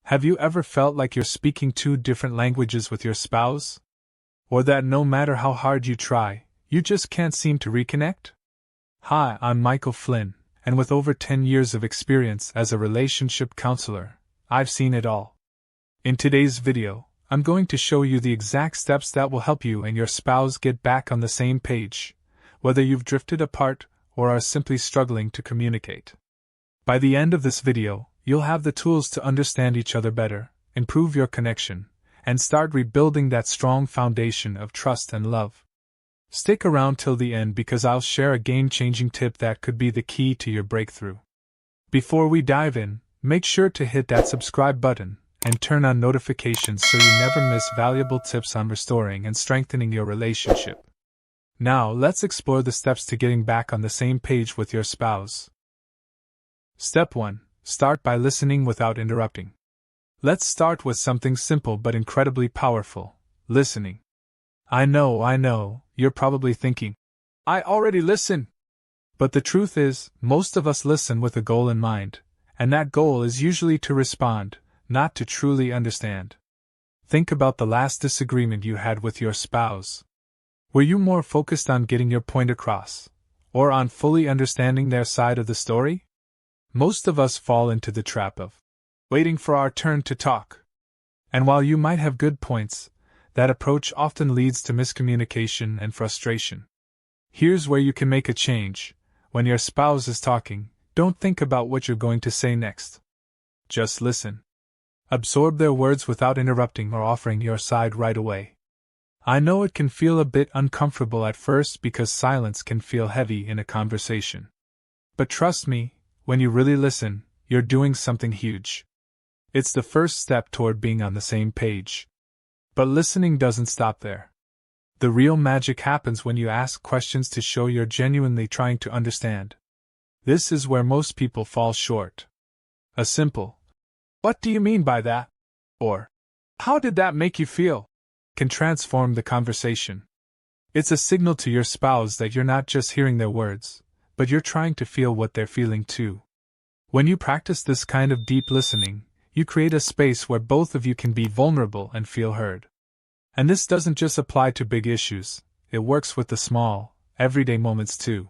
Have you ever felt like you're speaking two different languages with your spouse? Or that no matter how hard you try, you just can't seem to reconnect? Hi, I'm Michael Flynn, and with over 10 years of experience as a relationship counselor, I've seen it all. In today's video, I'm going to show you the exact steps that will help you and your spouse get back on the same page, whether you've drifted apart or are simply struggling to communicate. By the end of this video, you'll have the tools to understand each other better, improve your connection, and start rebuilding that strong foundation of trust and love. Stick around till the end because I'll share a game-changing tip that could be the key to your breakthrough. Before we dive in, make sure to hit that subscribe button and turn on notifications so you never miss valuable tips on restoring and strengthening your relationship. Now, let's explore the steps to getting back on the same page with your spouse. Step 1. Start by listening without interrupting. Let's start with something simple but incredibly powerful: listening. I know, you're probably thinking, I already listen. But the truth is, most of us listen with a goal in mind, and that goal is usually to respond, not to truly understand. Think about the last disagreement you had with your spouse. Were you more focused on getting your point across, or on fully understanding their side of the story? Most of us fall into the trap of waiting for our turn to talk. And while you might have good points, that approach often leads to miscommunication and frustration. Here's where you can make a change. When your spouse is talking, don't think about what you're going to say next. Just listen. Absorb their words without interrupting or offering your side right away. I know it can feel a bit uncomfortable at first because silence can feel heavy in a conversation. But trust me, when you really listen, you're doing something huge. It's the first step toward being on the same page. But listening doesn't stop there. The real magic happens when you ask questions to show you're genuinely trying to understand. This is where most people fall short. A simple, "What do you mean by that?" or "How did that make you feel?" can transform the conversation. It's a signal to your spouse that you're not just hearing their words, but you're trying to feel what they're feeling too. When you practice this kind of deep listening, you create a space where both of you can be vulnerable and feel heard. And this doesn't just apply to big issues, it works with the small, everyday moments too.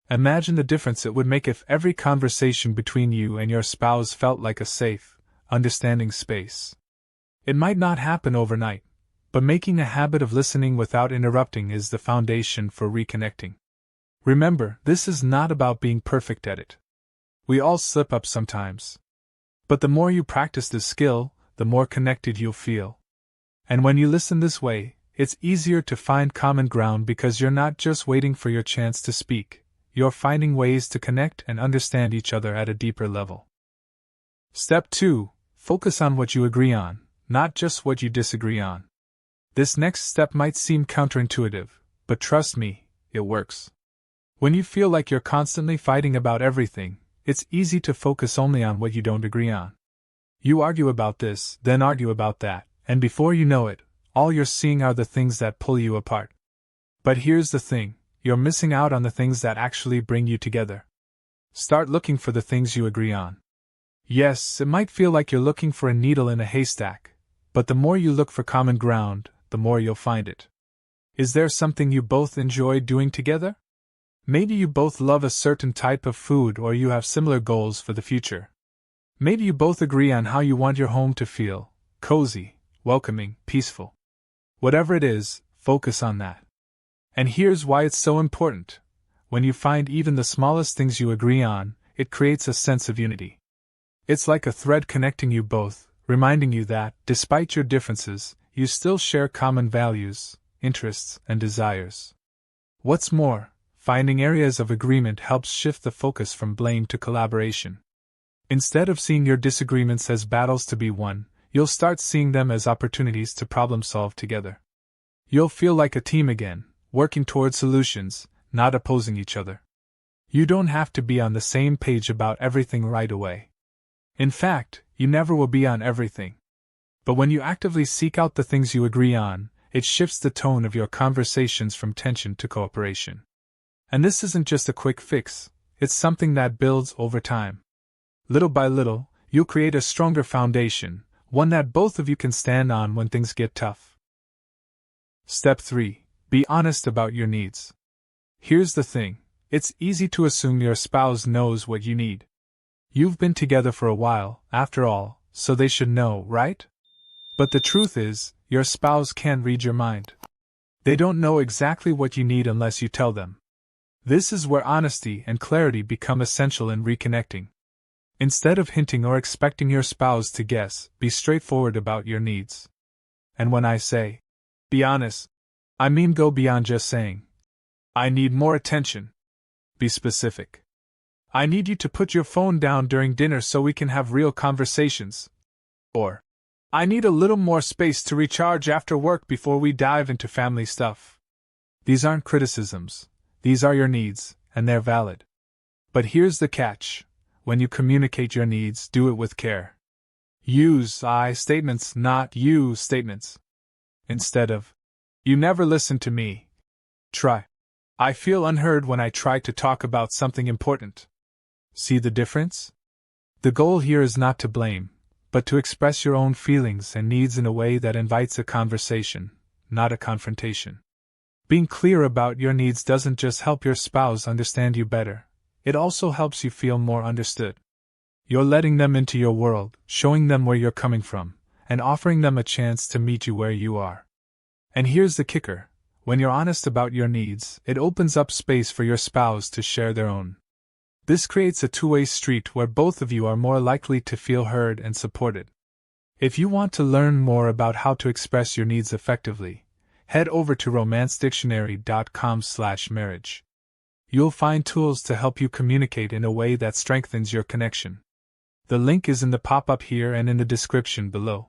Imagine the difference it would make if every conversation between you and your spouse felt like a safe, understanding space. It might not happen overnight, but making a habit of listening without interrupting is the foundation for reconnecting. Remember, this is not about being perfect at it. We all slip up sometimes. But the more you practice this skill, the more connected you'll feel. And when you listen this way, it's easier to find common ground because you're not just waiting for your chance to speak, you're finding ways to connect and understand each other at a deeper level. Step 2. Focus on what you agree on, not just what you disagree on. This next step might seem counterintuitive, but trust me, it works. When you feel like you're constantly fighting about everything, it's easy to focus only on what you don't agree on. You argue about this, then argue about that, and before you know it, all you're seeing are the things that pull you apart. But here's the thing, you're missing out on the things that actually bring you together. Start looking for the things you agree on. Yes, it might feel like you're looking for a needle in a haystack, but the more you look for common ground, the more you'll find it. Is there something you both enjoy doing together? Maybe you both love a certain type of food or you have similar goals for the future. Maybe you both agree on how you want your home to feel: cozy, welcoming, peaceful. Whatever it is, focus on that. And here's why it's so important. When you find even the smallest things you agree on, it creates a sense of unity. It's like a thread connecting you both, reminding you that, despite your differences, you still share common values, interests, and desires. What's more, finding areas of agreement helps shift the focus from blame to collaboration. Instead of seeing your disagreements as battles to be won, you'll start seeing them as opportunities to problem solve together. You'll feel like a team again, working toward solutions, not opposing each other. You don't have to be on the same page about everything right away. In fact, you never will be on everything. But when you actively seek out the things you agree on, it shifts the tone of your conversations from tension to cooperation. And this isn't just a quick fix, it's something that builds over time. Little by little, you'll create a stronger foundation, one that both of you can stand on when things get tough. Step 3. Be honest about your needs. Here's the thing, it's easy to assume your spouse knows what you need. You've been together for a while, after all, so they should know, right? But the truth is, your spouse can't read your mind. They don't know exactly what you need unless you tell them. This is where honesty and clarity become essential in reconnecting. Instead of hinting or expecting your spouse to guess, be straightforward about your needs. And when I say, be honest, I mean go beyond just saying, I need more attention. Be specific. I need you to put your phone down during dinner so we can have real conversations. Or, I need a little more space to recharge after work before we dive into family stuff. These aren't criticisms, these are your needs, and they're valid. But here's the catch. When you communicate your needs, do it with care. Use I statements, not you statements. Instead of, you never listen to me. Try, I feel unheard when I try to talk about something important. See the difference? The goal here is not to blame, but to express your own feelings and needs in a way that invites a conversation, not a confrontation. Being clear about your needs doesn't just help your spouse understand you better, it also helps you feel more understood. You're letting them into your world, showing them where you're coming from, and offering them a chance to meet you where you are. And here's the kicker. When you're honest about your needs, it opens up space for your spouse to share their own. This creates a two-way street where both of you are more likely to feel heard and supported. If you want to learn more about how to express your needs effectively, head over to romancedictionary.com/marriage. You'll find tools to help you communicate in a way that strengthens your connection. The link is in the pop-up here and in the description below.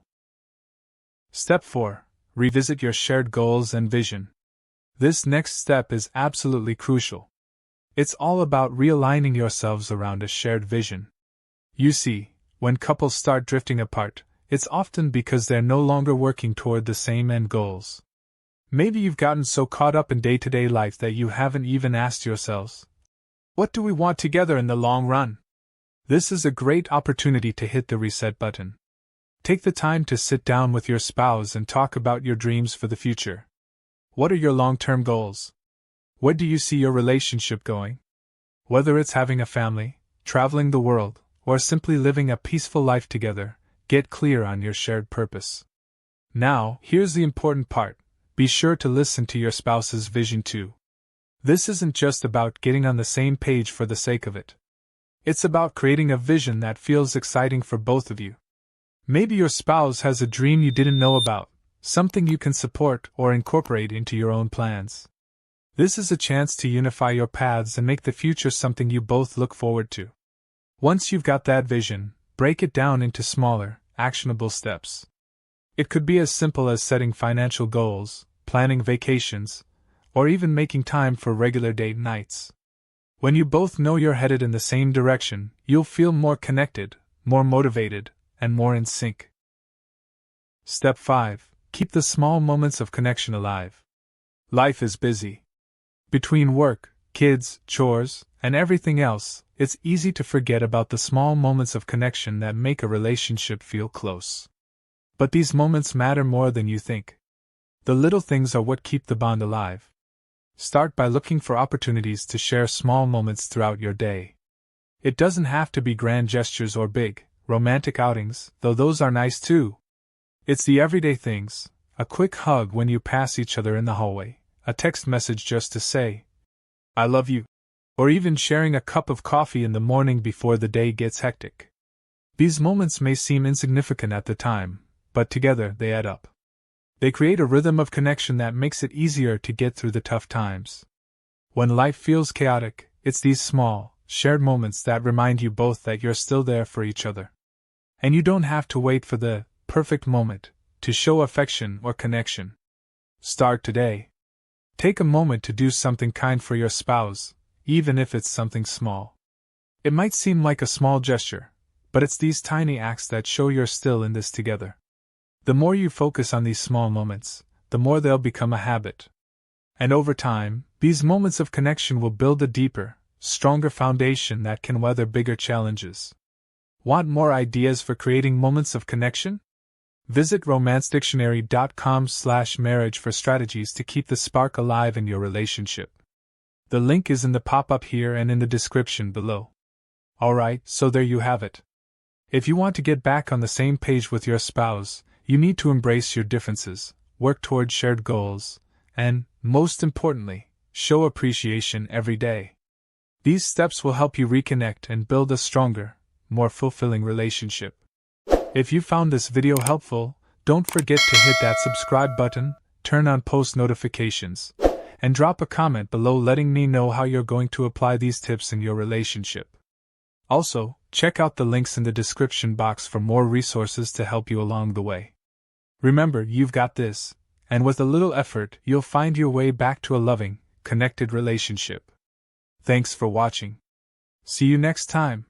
Step 4. Revisit your shared goals and vision. This next step is absolutely crucial. It's all about realigning yourselves around a shared vision. You see, when couples start drifting apart, it's often because they're no longer working toward the same end goals. Maybe you've gotten so caught up in day-to-day life that you haven't even asked yourselves, what do we want together in the long run? This is a great opportunity to hit the reset button. Take the time to sit down with your spouse and talk about your dreams for the future. What are your long-term goals? Where do you see your relationship going? Whether it's having a family, traveling the world, or simply living a peaceful life together, get clear on your shared purpose. Now, here's the important part. Be sure to listen to your spouse's vision too. This isn't just about getting on the same page for the sake of it. It's about creating a vision that feels exciting for both of you. Maybe your spouse has a dream you didn't know about, something you can support or incorporate into your own plans. This is a chance to unify your paths and make the future something you both look forward to. Once you've got that vision, break it down into smaller, actionable steps. It could be as simple as setting financial goals, planning vacations, or even making time for regular date nights. When you both know you're headed in the same direction, you'll feel more connected, more motivated, and more in sync. Step 5. Keep the small moments of connection alive. Life is busy. Between work, kids, chores, and everything else, it's easy to forget about the small moments of connection that make a relationship feel close. But these moments matter more than you think. The little things are what keep the bond alive. Start by looking for opportunities to share small moments throughout your day. It doesn't have to be grand gestures or big, romantic outings, though those are nice too. It's the everyday things, a quick hug when you pass each other in the hallway, a text message just to say, I love you, or even sharing a cup of coffee in the morning before the day gets hectic. These moments may seem insignificant at the time, but together they add up. They create a rhythm of connection that makes it easier to get through the tough times. When life feels chaotic, it's these small, shared moments that remind you both that you're still there for each other. And you don't have to wait for the perfect moment to show affection or connection. Start today. Take a moment to do something kind for your spouse, even if it's something small. It might seem like a small gesture, but it's these tiny acts that show you're still in this together. The more you focus on these small moments, the more they'll become a habit. And over time, these moments of connection will build a deeper, stronger foundation that can weather bigger challenges. Want more ideas for creating moments of connection? Visit romancedictionary.com/marriage for strategies to keep the spark alive in your relationship. The link is in the pop-up here and in the description below. Alright, so there you have it. If you want to get back on the same page with your spouse, you need to embrace your differences, work toward shared goals, and, most importantly, show appreciation every day. These steps will help you reconnect and build a stronger, more fulfilling relationship. If you found this video helpful, don't forget to hit that subscribe button, turn on post notifications, and drop a comment below letting me know how you're going to apply these tips in your relationship. Also, check out the links in the description box for more resources to help you along the way. Remember, you've got this, and with a little effort, you'll find your way back to a loving, connected relationship. Thanks for watching. See you next time.